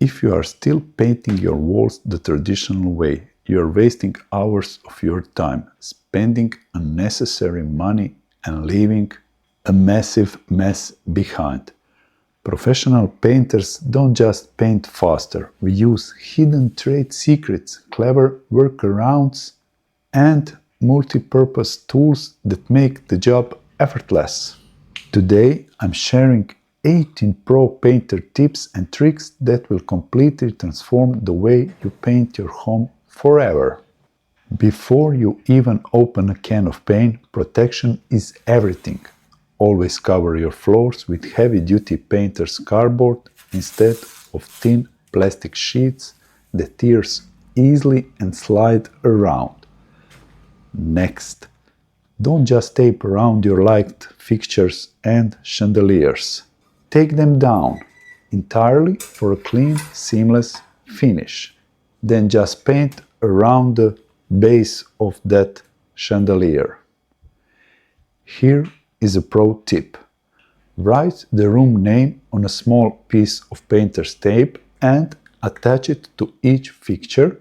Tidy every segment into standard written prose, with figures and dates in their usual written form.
If you are still painting your walls the traditional way, you are wasting hours of your time, spending unnecessary money and leaving a massive mess behind. Professional painters don't just paint faster. We use hidden trade secrets, clever workarounds, and multi-purpose tools that make the job effortless. Today, I'm sharing 18 pro painter tips and tricks that will completely transform the way you paint your home forever. Before you even open a can of paint, protection is everything. Always cover your floors with heavy-duty painter's cardboard instead of thin plastic sheets that tears easily and slide around. Next, don't just tape around your light fixtures and chandeliers. Take them down entirely for a clean, seamless finish. Then just paint around the base of that chandelier. Here is a pro tip. Write the room name on a small piece of painter's tape and attach it to each fixture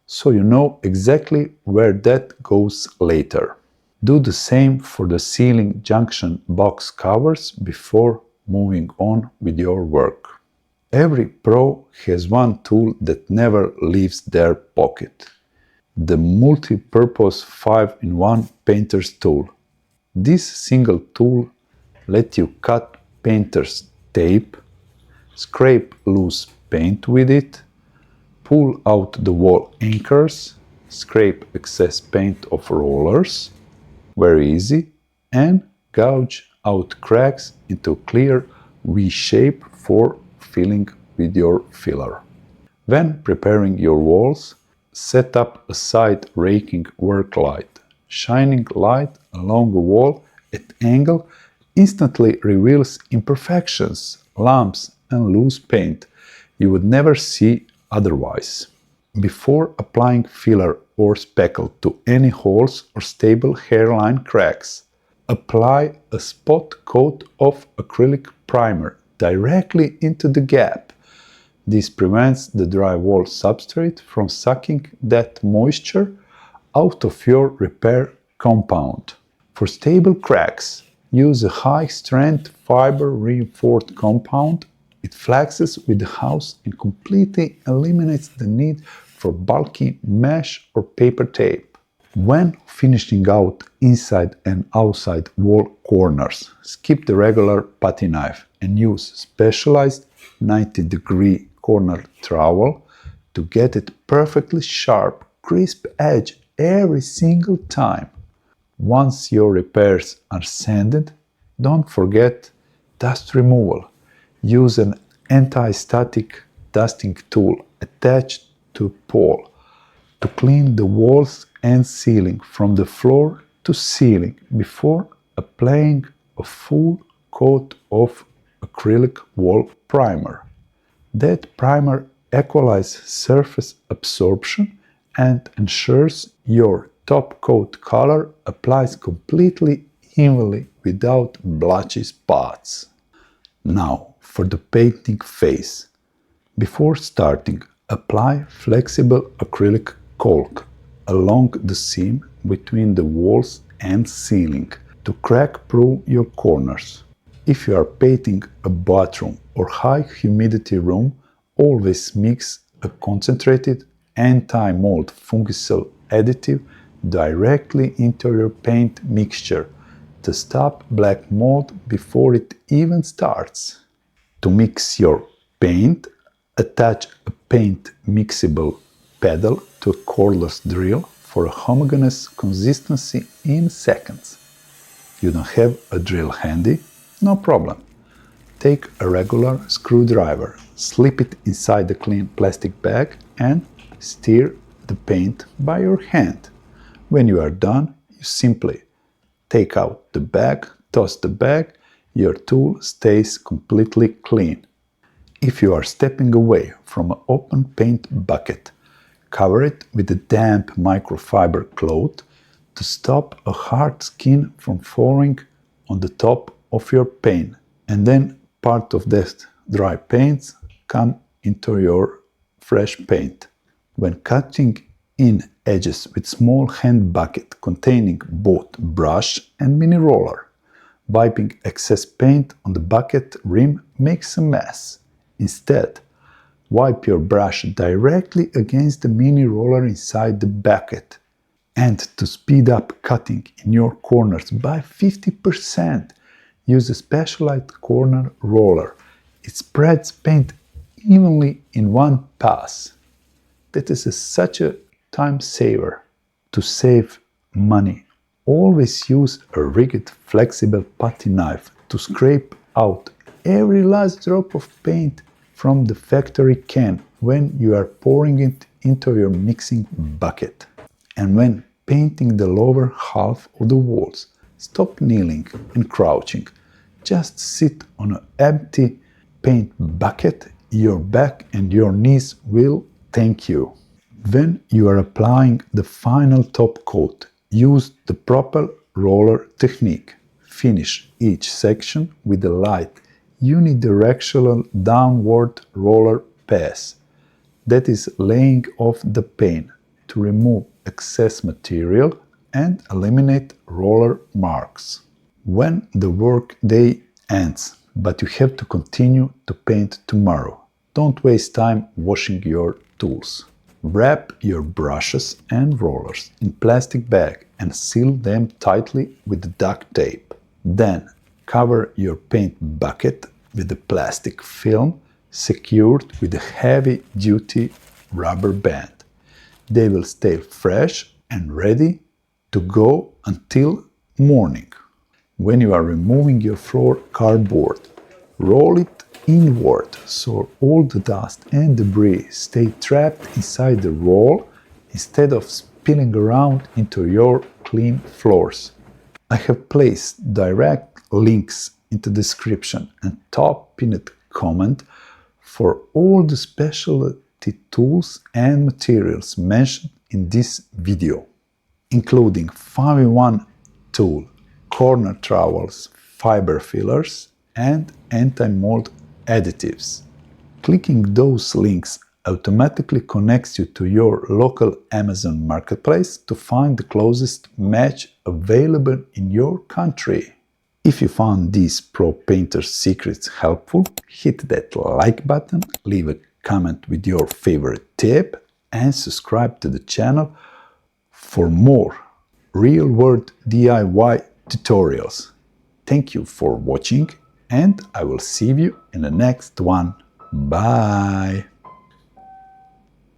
so you know exactly where that goes later. Do the same for the ceiling junction box covers before moving on with your work. Every pro has one tool that never leaves their pocket. The multi-purpose 5-in-1 painter's tool. This single tool lets you cut painter's tape, scrape loose paint with it, pull out the wall anchors, scrape excess paint off rollers, very easy, and gouge out cracks into a clear V shape for filling with your filler. When preparing your walls, set up a side raking work light. Shining light along a wall at angle instantly reveals imperfections, lumps, and loose paint you would never see otherwise. Before applying filler or speckle to any holes or stable hairline cracks, apply a spot coat of acrylic primer directly into the gap. This prevents the drywall substrate from sucking that moisture out of your repair compound. For stable cracks, use a high-strength fiber-reinforced compound. It flexes with the house and completely eliminates the need for bulky mesh or paper tape. When finishing out inside and outside wall corners, skip the regular putty knife and use specialized 90-degree corner trowel to get it perfectly sharp, crisp edge every single time. Once your repairs are sanded, don't forget dust removal. Use an anti-static dusting tool attached to a pole to clean the walls and ceiling from the floor to ceiling before applying a full coat of acrylic wall primer. That primer equalizes surface absorption and ensures your top coat color applies completely evenly without blotchy spots. Now for the painting phase. Before starting, apply flexible acrylic caulk along the seam between the walls and ceiling to crack-proof your corners. If you are painting a bathroom or high humidity room, always mix a concentrated anti-mold fungicide additive directly into your paint mixture to stop black mold before it even starts. To mix your paint, attach a paint mixable pedal to a cordless drill for a homogeneous consistency in seconds. You don't have a drill handy? No problem. Take a regular screwdriver, slip it inside the clean plastic bag and stir the paint by your hand. When you are done, you simply take out the bag, toss the bag, your tool stays completely clean. If you are stepping away from an open paint bucket, cover it with a damp microfiber cloth to stop a hard skin from falling on the top of your paint, and then part of that dry paint come into your fresh paint. When cutting in edges with small hand bucket containing both brush and mini roller, wiping excess paint on the bucket rim makes a mess. Instead, wipe your brush directly against the mini roller inside the bucket. And to speed up cutting in your corners by 50%, use a specialized corner roller. It spreads paint evenly in one pass. That is such a time saver. To save money, always use a rigged, flexible putty knife to scrape out every last drop of paint from the factory can when you are pouring it into your mixing bucket. And when painting the lower half of the walls, stop kneeling and crouching. Just sit on an empty paint bucket. Your back and your knees will thank you. When you are applying the final top coat, use the proper roller technique. Finish each section with a light unidirectional downward roller pass. That is laying off the paint to remove excess material and eliminate roller marks. When the work day ends, but you have to continue to paint tomorrow, don't waste time washing your tools. Wrap your brushes and rollers in plastic bag and seal them tightly with duct tape. Then cover your paint bucket with the plastic film secured with a heavy-duty rubber band. They will stay fresh and ready to go until morning. When you are removing your floor cardboard, roll it inward so all the dust and debris stay trapped inside the roll instead of spilling around into your clean floors. I have placed direct links in the description and top pinned comment for all the specialty tools and materials mentioned in this video, including 5-in-1 tool, corner trowels, fiber fillers, and anti-mold additives. Clicking those links automatically connects you to your local Amazon marketplace to find the closest match available in your country. If you found these pro painter's secrets helpful, hit that like button, leave a comment with your favorite tip, and subscribe to the channel for more real-world DIY tutorials. Thank you for watching, and I will see you in the next one. Bye!